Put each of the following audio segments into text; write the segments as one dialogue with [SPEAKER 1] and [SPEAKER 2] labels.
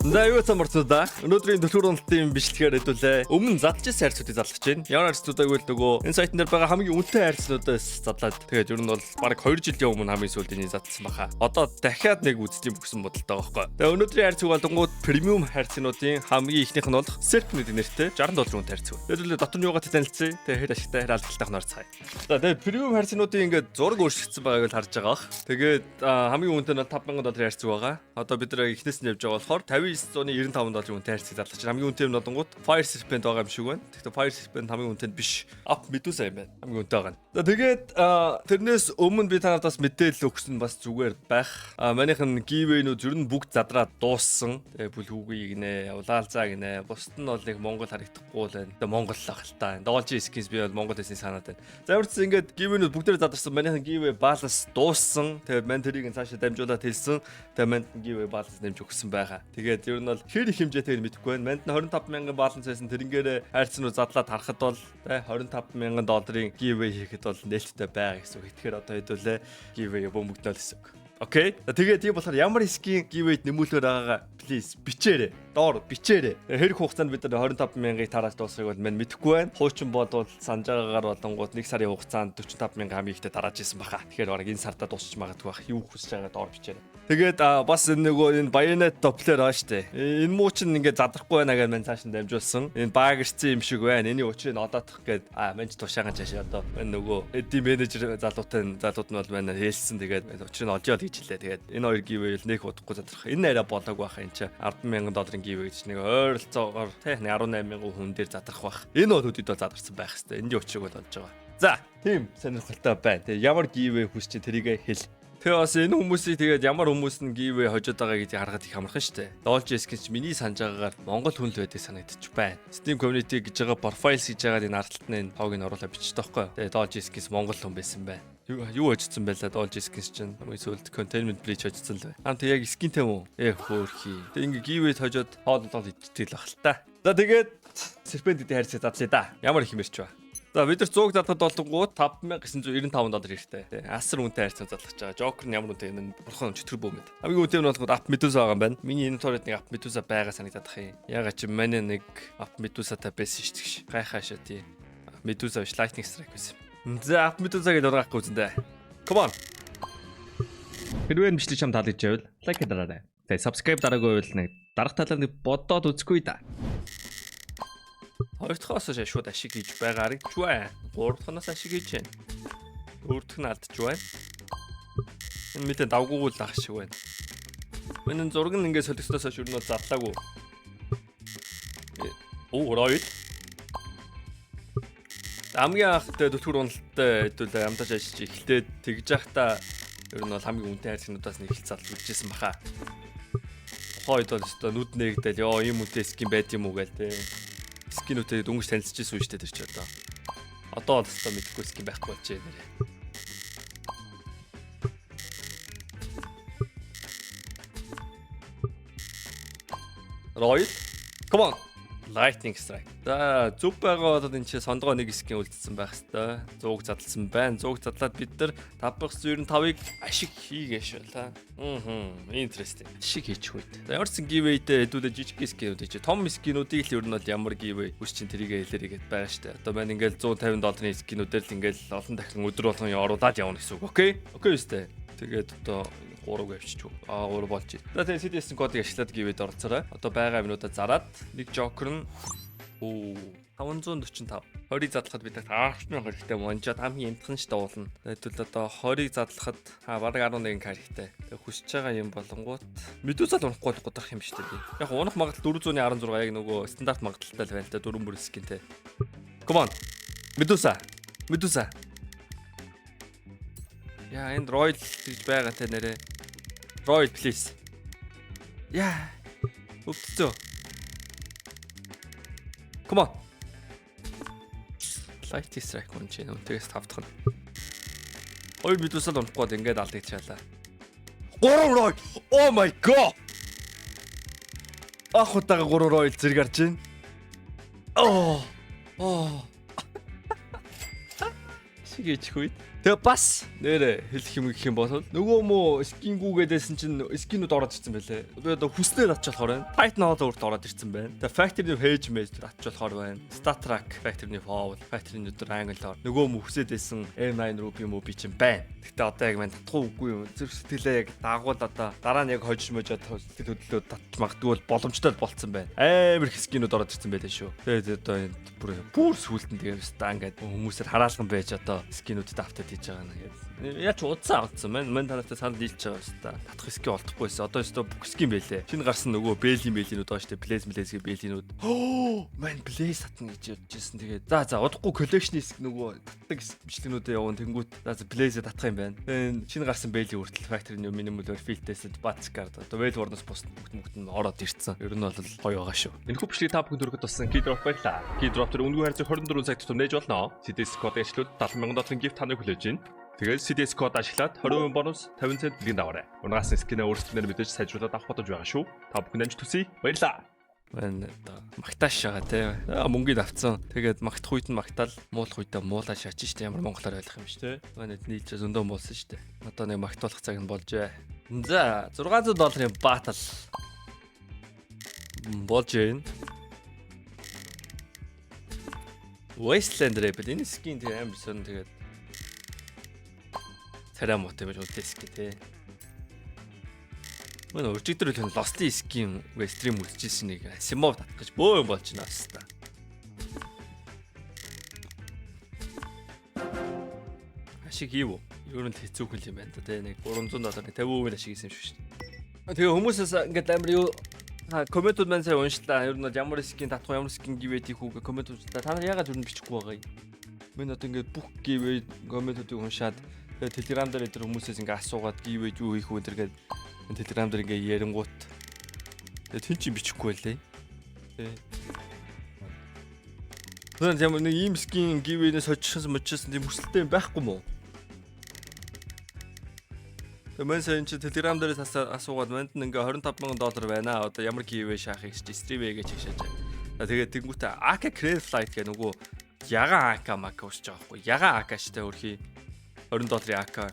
[SPEAKER 1] За юу цамарцуудаа өнөөдрийн төтгөр уналтын бичлэгээр хэдүүлээ. Өмнө задчихсан хайрцуудыг задлаж байна. Ямар хайрцуудаа гэвэл нөгөө энэ сайтн дээр байгаа хамгийн үнэтэй хайрцуудаас задлаад тэгээд ер нь бол баг 2 жилийн өмнө хамгийн сүүлд энийг задсан баха. Одоо дахиад нэг үзлийн бүгсэн бодолтой байгаа байхгүй. Тэгээд өнөөдрийн хайрцаг болонгууд премиум хайрцагнуудын хамгийн ихнийх нь бол Serpent нэртэй $60 хайрцаг. Хэдүүлээ дотор нь юугаар танилцъя. Тэгээд хэд ашигтай хэд алдaltaй хонорцгаая. За тэгээд премиум хайрцагнуудын ингээд зураг өөрчлөгдсөн байгааг л харж байгаа бах. Тэгээд хамгийн үнэтэй нь $5,000 хайрцаг байгаа. Одоо бид нэр ихнээс нь явж байгаа болохоор $995 үнэтэй хайрцаг зарлаж байна. Хамгийн үнэтэй нь бодонгууд Fire Serpent байгаа юм шиг байна. Тэгэхдээ Fire Serpent хамгийн үнэтэй нь биш. Up Medusa юм байна. Хамгийн үнэтэй байгаа. За тэгээд тэрнээс өмнө би та нараас мэдээлэл өгсөн бас зүгээр байх. Манийхэн giveaway-нүүд ер нь бүгд задраад дууссан. Тэгээ бүлгүүгийг гинэ, явлаалзаа гинэ. Бусд нь бол нэг Монгол харагдахгүй л байна. Тэгээ Монгол л ах л та. Dolce Skins би бол Монгол хэсний санаад байна. За үрдсэн ингээд giveaway-нүүд бүгдээр задарсан. Манийхэн giveaway баланс дууссан. Тэгээд мань тэрийг цаашаа дамжуулаад хэлсэн. Тэгээд манд giveaway баланс нэмж өгсөн байгаа. Тэгээд ер нь бол хэр их хэмжээтэй нь мэдэхгүй байна. Манд нь 25,000 баланс байсан. Тэрнгээр хайрцагнууд задлаад харахад бол $25,000 giveaway хийхэд бол нээлттэй байгаа гэсэн үг. Тэгэхээр одоо хэдүүлээ giveaway бөмбөгдөл гэсэн үг. Окей. Тэгээд тийм болохоор ямар скин giveaway-д нэмүүлгээр байгаагаа please бичээрэй. Доор бичээрэй. Хэрэг хугацаанд бид нар 25,000-ыг тарааж дуусгахыг бол мань мэдэхгүй байна. Хуучин бодвол санаж байгаагаар болонгууд 1 сарын хугацаанд 45,000 хамгийн ихтэй тарааж исэн баха. Тэгэхээр бараг энэ сартаа дуусчих магадгүй бах. Юу хүсэж байгаа доор бичээрэй. Тэгээд бас энэ Bayonet Doppler аа штэ. Энэ муу чинь ингээд задрахгүй байна гэж мань цааш нь дамжуулсан. Энэ багэрцэн юм шиг байна. Эний учрыг нь одоодох гээд мань ч тушаахан чаашаа одоо энэ нөгөө эдийн менежер залууд нь бол манай хэлсэн. Тэгээд учрыг нь олж яваад хэлээ. Тэгээд энэ хоёр giveaway л нэг удахгүй задрах. Энэ арай болоогүй баха энэ чинь $10,000 giveaway гэж нэг ойролцоогоор те 18,000 хүн дээр задрах бах. Энэ бол хөдөд бол задарсан байх хэвээр. Эндийн учрыг бол олж байгаа. За, тийм сонирхолтой байна. Тэгээд ямар giveaway хүсч тэрийг хэл. Тэгээ бас энэ хүмүүсийг тэгээд ямар хүмүүс нь giveaway хожоод байгаа гэдгийг харахад их амархан шүү дээ. Dolce Skins миний санаж байгаагаар Монгол хүн л байдаг санагдчих байна. Steam community гэж байгаа profiles гэж байгаа энэ артталтны энэ тоог нь оруулаад бичдэг байхгүй. Тэгээд Dolce Skins Монгол хүн байсан байна. Юу хожсон байлаа Dolce Skins чинь сүүлд containment breach хожсон л байна. Хамт яг скинтэй юм уу? Хөөрхий. Тэгээд ингээ giveaway хожоод хоол идчихтэй л баг л та. За тэгээд Serpent-ийн хайрцаг задлаа да. Ямар их юмэрч ба. За бид нар 100 задлахад болонгууд $5,995 хэрэгтэй. Асар үнэтэй хайрцаг задлах байгаа. Joker нь ямар үнэтэй энэ бурхан чөтгөр бөөмэд. Хамгийн үнэтэй нь болонгууд Up Medusa байгаа юм байна. Миний inventory-д нэг Up Medusa байгаа санагдаад ах юм. Ягаад чи манай нэг Up Medusa-тай байсан шүү дээ. Гайхаа шээ тий. Medusa биш Lightning Strike байсан. За Up Medusa гэдэг ургаахгүй үзэндээ. Come on. Хэрвээ бичлэг чам таалагдж байвал лайк дараарай. Тэгээ subscribe дараагүй байвал нэг дарах талаар нэг бодоод үзэхгүй да. Хоёр дахь хасаа шууд ашиг хийж байгаа харагдж байна. Гурав дахнаас ашиг хийж байна. Дөрөв дэх нь алдж байна. Энэ мэдээ давгуугүй л ах шиг байна. Энэ зураг нь ингээд солигсноос хойш өрнөө задлаагүй. Ройл. Хамгийн анхтай төтгөр уналттай хэдүүлээ амтаж ажиллаж эхлээд тэгж явахдаа ер нь бол хамгийн үнэтэй хайрцагнуудаас нэг их задлж үзчихсэн баха. Хойд бол өстой нүд нээгдэл ёо ийм үнэтэй скин байд юм уу гээл те. Скинүүтэй дөнгөж танилцчихсэн үү штэ тэр чи одоо. Одоо бол өстой мэдэхгүй скин байхгүй болж байна нэрээ. Royal. Come on. Lightning Strike. За зүг байгаа бол энэ чи сондгоо нэг скин үлдсэн байх хэвээр. 100 задлсан байна. 100 задлаад бид нар 595-ыг ашиг хийгээш байлаа. Interesting. Ашиг хийчих үед. За ямар ч giveaway-тэй хэдүүлээ жижиг скинүүд чи том скинүүдийг л ер нь бол ямар giveaway хүс чин тэрийг хэлээрийгээд байгаа штэ. Одоо маань ингээл $150 скинүүдээр л ингээл олон дахин өдөр болгон оруулаад явна гэсэн үг. Окей? Окей үстэй. Тэгээд одоо 3 авчиж. 3 болж. За тэгээд CDS-ийн кодыг ашиглаад giveaway-д оролцоорой. Одоо байгаа минутаа зараад нэг Joker нь 545. 20-ыг задлахад бид 10,000 хэрэгтэй монжоод хамгийн эмтхэн ч дуулна. Тэгвэл одоо 20-ыг задлахад бараг 11 хэрэгтэй. Тэг хүсэж байгаа юм болонгууд Medusa л унахгүй гудрах юм шүү дээ. Яг унах магадлал 416 яг нөгөө стандарт магадлалтай л байна л да 4 бүр скинтэй. Come on. Medusa. Яа энд Royal гэж байгаа те нэрэ. Royal please. Яа. Өвдцөө. Come on. Lightning Strike хүн чинь үнтээс тавдах нь. Хоёр Medusa л унахгүй ингээд алдчихлаа. 3 Royal. Oh my god. Ах удаага 3 Royal зэрэг гарч байна. Шигээч хүйд. Тэгээ бас нэрэ хэлэх юм гэх юм бол нөгөө мө скингүүгээдсэн чинь скинүүд ороод ирсэн байлээ. Би одоо хүснээр атчих болохоор байна. Titan Hall өөрт ороод ирсэн байна. Тэгээ Factory Page Mage атчих болохоор байна. Star Trek Factory Fall, Factory Triangle нөгөө мө хүсэдсэн M9 Ruby Mobi чинь байна. Гэтэ одоо яг мань татах уугүй юм. Зэрэг сэтгэлээ яг даагуул одоо дараа нь яг хожиж можоод сэтгэл хөдлөлөө татчих магадгүй боломжтой болцсон байна. Амар их скинүүд ороод ирсэн байлээ шүү. Тэгээд одоо энэ бүр сүултэн тэгээд өстаа ингээд хүмүүсээр хараалган байж одоо скинүүдэд автаад хийж байгаа нэг. Яач удаа авцсан мань танаас санал нийлж байгаа өстаа. Татах ски олдохгүйсэн. Одоо өстаа бүх скин байлээ. Шинэ гарсан нөгөө бэлинүүд байгаа штэ. Blaze бэлинүүд. Мань Blaze татна гэж явжсэн. Тэгээд за удахгүй collection-ис нөгөө татдаг бичлэгнүүдээ явуун тэнгүүт за Blaze татах юм байна. Тэгээд шинэ гарсан бэли хүртэл Factory new minimal field test Batcard одоо Well Warners пост бүгд нь ороод ирсэн. Ер нь бол гоё байгаа шүү. Энэ хүү бичлэг та бүхэнд өргөд болсон Keydrop байлаа. Keydrop төр үнгүй харьцаг 24 цаг тутам нээж болно. CDS код ажлууд 70,000 долларын gift таныг хүлээж байна. Тэгээд CDS код ашиглаад 20% бонус 50 цент бэлгийн даваарай. Унгаас скинээ өөрсдөө мэдээж сайжруулаад авах бодож байгаа шүү. Та бүхэн амжилт хүсье. Баярлалаа. Мэн магтааш байгаа те. Мөнгөд авцсан. Тэгээд магтах үед нь магтаал, муулах үедээ муулаа шаачиж штэ ямар монголоор ойлгох юм шүү те. Манайд нийлж зөндөө муулсан штэ. Одоо нэг магтуулах цаг нь болжээ. За $600 баатал болж байна. Wasteland Rebel энэ скин тэгээ амар сон тэгээд царай мотой байж үлдээ скин те. Мөн өчигдөр л Lost-ийн скин стрим үзчихсэн нэг Simov татах гэж бөө юм болж байна хэвээр. Ашиг хийв. Ер нь хэцүүх юм байна те. Нэг $300 50% ашиг хийсэн юм шүү дээ. Тэгээ хүмүүсээс ингээд амар юу комментууд маань сайн уншлаа. Ер нь ямар скин татах ямар скин гівэд хийх үү комментууд та нар яагаад юу бичихгүй байгаа юм. Мөн одоо ингээд бүх гівэд комментуудыг уншаад тэгээ Telegram дээр өдр хүмүүсээс ингээд асуугаад гівэд юу хийх үү гэдэг Telegram дээр ингээд ярингуут тэгээ тэн чинь бичихгүй байлээ. Тэгээ ямар нэг ийм скин гівэдээс очижсэн тийм хүсэлтэй байхгүй мó. Мэн сайн чи Telegram дээрээс асуугаад манд нь ингээ $25,000 байна. Одоо ямар гівэ шаахыг чи стримээ гэж хашааж байгаа. Тэгээд тэнгуүтэ AK Crane Flight гэх нөгөө ягаан AK мак уусч байгаа байхгүй. Ягаан AK штэй өрхий $20 AK.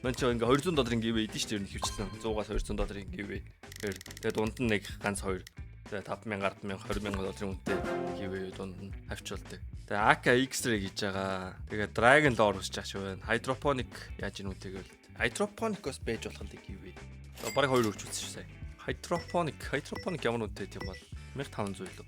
[SPEAKER 1] Мэн чи ингээ $200 гівэ идэв шүү дээ хөвчлэн. 100-аас $200 гівэ. Тэгээд дунд нь нэг ганц 2. Тэгээд $5,000, $10,000 үнэтэй гівэ дунд нь хавчуулдаг. Тэгээд AK X-ray гэж байгаа. Тэгээд Dragon Lore усч байгаа шүү байна. Hydroponic яаж ийн үтэйгэл Hydroponic-оос байж болох нэг юм бэ. Бараг 2 өрчүүлсэн шүү сая. Hydroponic ямар үнэтэй тийм бол 1500 л.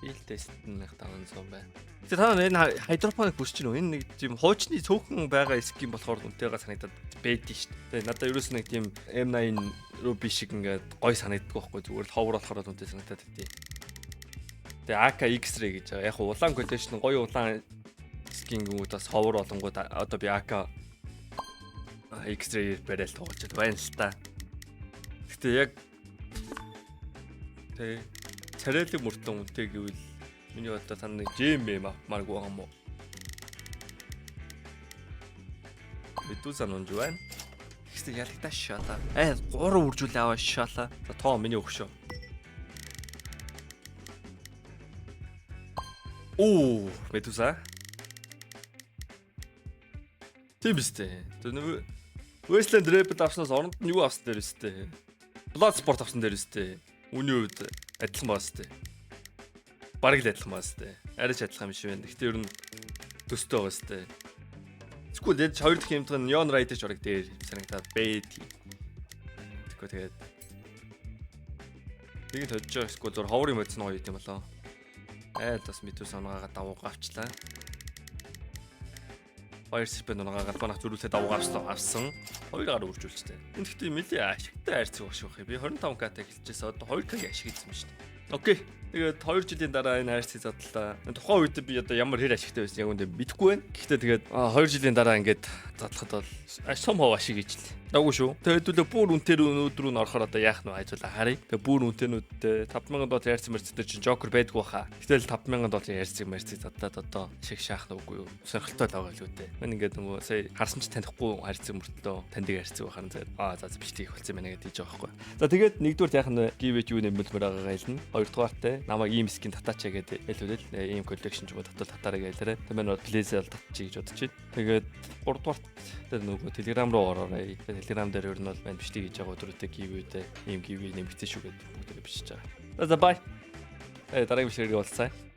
[SPEAKER 1] Field test 1500 байна. Тэгээ та нар энэ Hydroponic бүсч чинь энэ нэг тийм хуучны цөөхөн байгаа скин болохоор үнэтэйгээ санагдаад байдیں шүү дээ. Надад ерөөс нэг тийм M9 Ruby шиг ингээд гой санагддаг байхгүй зүгээр л ховор болохоор үнэтэй санагдаад байдیں۔ Тэгээ AK X-ray гэж байгаа. Яг улаан collection гоё улаан скингүүдээс ховор болонгууд одоо би AK X-ray барайл тоглож байна л та. Гэтэ яг тэг царайлаг мөртөн үнэтэй гэвэл миний бодлоо та нэг GM марг байгаа юм уу? Битүүсэн унж байна. Гэхдээ ялагдаа шаалаа. 3 үржүүлээ аваа шаалаа. За тоо миний өгшөө. Оо, битүүсаа. Тийм бистэ. Тэр Wasteland Rebel авснаас оронд нь юу авсан дээр өстэй. Bloodsport авсан дээр өстэй. Үүний хувьд адилхан баастай. Бараг л адилхан баастай. Арайч адилхан юм шиг байна. Гэхдээ ер нь төстэй байгаа өстэй. Эсвэл яаж хоёр дахь юмтан Neon Rider ч орог дээр санагдаад бэти. Тэгээд нэг л hodж байгаа эсвэл зур ховор юм бодсон гоё юм болоо. Бас мэдвэс оногоо давуугаа авчлаа. Хоёр сэрпэн оногоо галбанах зүрүүлээ давуугаа авсан. 2 гараа үржүүлжтэй. Энэ гэхдээ нэлээ ашигтай хайрцаг багш байх. Би 25k-тай хэлчихсэн. Одоо 2k ашиг хийсэн юм шүү дээ. Окей. Тэгээд 2 жилийн дараа энэ хайрцаг задлаа. Тухайн үед би одоо ямар хэр ашигтай байсан яг үндэ мэдэхгүй байна. Гэхдээ тэгээд 2 жилийн дараа ингээд задлахад бол somehow ашиг хийжлээ. Даггүй шүү. Тэгээд хэдүүлээ бүр үнээр өнөөдөр нь орохоор одоо яах нь хайжуулаа харъя. Тэгээд бүр үнэтэйнүүдтэй 5000 доллар ярьсан мэрцтэй чинь Joker байдгүй хаа. Гэтэл 5000 доллар ярьсан мэрцийг задаад одоо шиг шаах нүггүй юу. Сонирхолтой л байгаа л үү те. Мань ингээд нөгөө сая харсан ч танихгүй харьцсан мөртлөө тандыг ярьсан байхаар заа. За бичтгийг болцсон байна гэдэг ийж байгаа байхгүй. За тэгээд нэгдүгээр яах нь give you нэмэлмэр байгаагаа хэлнэ. Хоёрдугаартай намайг ийм скин татаачаа гэдэг хэлүүлэл ийм collection ч юм уу татаараа гэлээрээ. Тэгээд манай please татчих гэж бодож байна. Тэгээд гуравдугаарт тэр нөгөө Telegram руу ороорой. Telegram дээр ер нь бол мань бичтгийг хийж байгаа өдрүүдэд give-тэй ийм give нэмэгдсэн шүү гэдэг бүгдээ бичиж байгаа. За bye. Дараагийн бичлэгээр уулзъя.